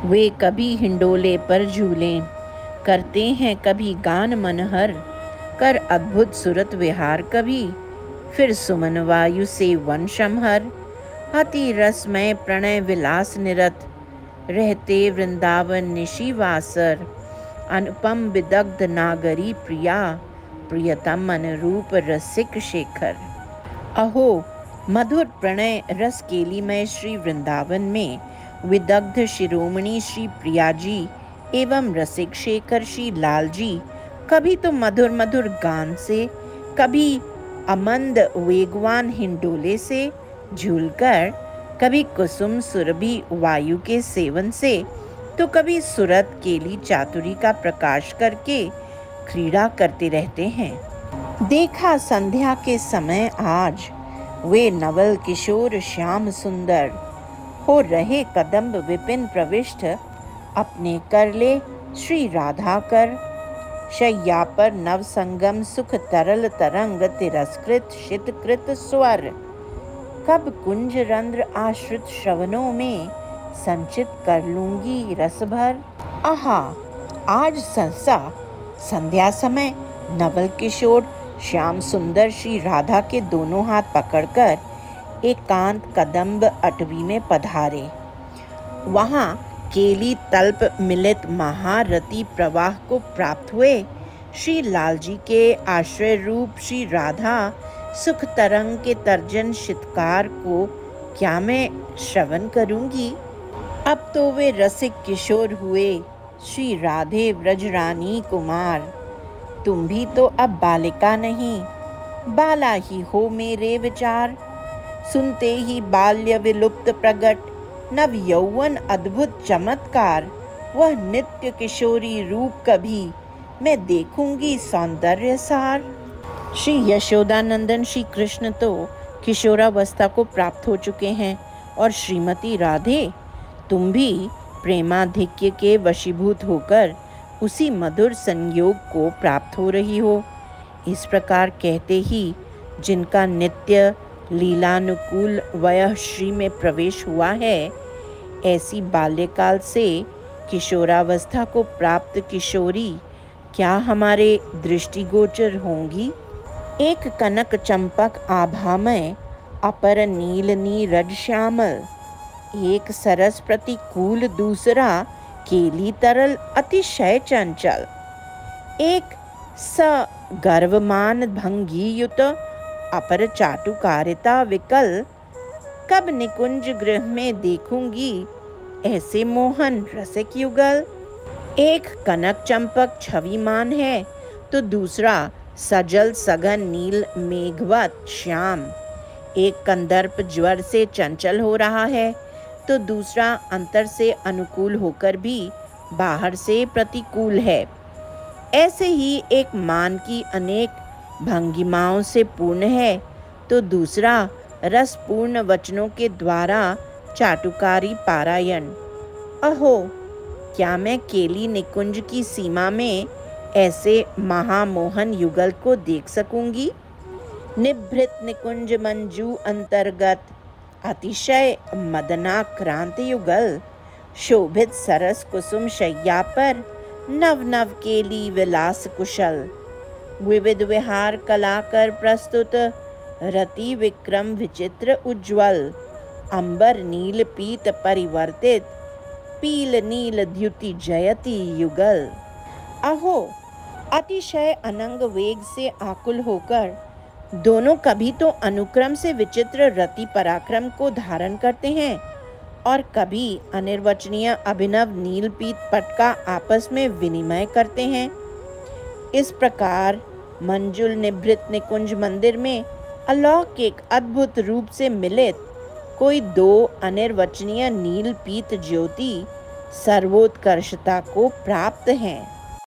वे कभी हिंडोले पर झूलें, करते हैं कभी गान मनहर, कर अद्भुत सुरत विहार कभी, फिर सुमन वायु से वन शमहर। अति रसमय प्रणय विलास निरत, रहते वृंदावन निशिवासर। अनुपम विदग्ध नागरी प्रिया, प्रियतम अनुरूप रसिक शेखर। अहो, मधुर प्रणय रस केलीमय श्री वृंदावन में विदग्ध शिरोमणि श्री प्रिया जी एवं रसिक शेखर श्री लाल जी कभी तो मधुर मधुर गान से, कभी अमंद वेगवान हिंडोले से झूलकर, कभी कुसुम सुरभि वायु के सेवन से, तो कभी सुरत केली चातुरी का प्रकाश करके क्रीड़ा करते रहते हैं। देखा संध्या के समय आज वे नवल किशोर श्याम सुंदर हो रहे कदम्ब विपिन प्रविष्ट, अपने कर ले श्री राधा कर। शय्या पर नव संगम सुख तरल तरंग, तिरस्कृत शितकृत स्वर। कब कुंज रंध्र आश्रित श्रवणों में, संचित कर लूंगी रस भर। आहा, आज सहसा संध्या समय नवल किशोर श्याम सुंदर श्री राधा के दोनों हाथ पकड़कर एकांत कदम्ब अटवी में पधारे। वहां केली तल्प मिलित महारति प्रवाह को प्राप्त हुए श्री लाल जी के आश्रय रूप श्री राधा सुख तरंग के तर्जन शितकार को क्या मैं श्रवण करूंगी। अब तो वे रसिक किशोर हुए श्री राधे व्रजरानी कुमार। तुम भी तो अब बालिका नहीं, बाला ही हो मेरे विचार। सुनते ही बाल्य विलुप्त प्रगट, नव यौवन अद्भुत चमत्कार। वह नित्य किशोरी रूप कभी मैं देखूंगी सौंदर्य सार। श्री यशोदानंदन श्री कृष्ण तो किशोरावस्था को प्राप्त हो चुके हैं और श्रीमती राधे तुम भी प्रेमाधिक्य के वशीभूत होकर उसी मधुर संयोग को प्राप्त हो रही हो। इस प्रकार कहते ही जिनका नित्य लीलानुकूल वयः श्री में प्रवेश हुआ है, ऐसी बाल्यकाल से किशोरावस्था को प्राप्त किशोरी क्या हमारे दृष्टिगोचर होंगी। एक कनक चंपक आभामय, अपर नील नीरज श्यामल। एक सरस प्रतिकूल, दूसरा केली तरल अतिशय चंचल। एक स गर्वमान भंगी युत, अपर चाटुकारिता विकल। कब निकुंज गृह में देखूंगी ऐसे मोहन रसिक युगल। एक कनक चंपक छविमान है तो दूसरा सजल सघन नील मेघवत श्याम। एक कंदर्प ज्वर से चंचल हो रहा है तो दूसरा अंतर से अनुकूल होकर भी बाहर से प्रतिकूल है। ऐसे ही एक मान की अनेक भंगिमाओं से पूर्ण है तो दूसरा रसपूर्ण वचनों के द्वारा चाटुकारी पारायण। अहो, क्या मैं केली निकुंज की सीमा में ऐसे महामोहन युगल को देख सकूंगी। निभृत निकुंज मंजू अंतर्गत, अतिशय मदनाक्रांत युगल। शोभित सरस कुसुम शय्या पर, नव नव केली विलास कुशल। विविध विहार कला कर प्रस्तुत, रति विक्रम विचित्र उज्ज्वल। अंबर नील पीत परिवर्तित, पील नील द्युति जयति युगल। अहो, अतिशय अनंग वेग से आकुल होकर दोनों कभी तो अनुक्रम से विचित्र रति पराक्रम को धारण करते हैं और कभी अनिर्वचनीय अभिनव नीलपीत पट का आपस में विनिमय करते हैं। इस प्रकार मंजुल निभृत निकुंज मंदिर में अलौकिक अद्भुत रूप से मिलित कोई दो अनिर्वचनीय नीलपीत ज्योति सर्वोत्कर्षता को प्राप्त हैं।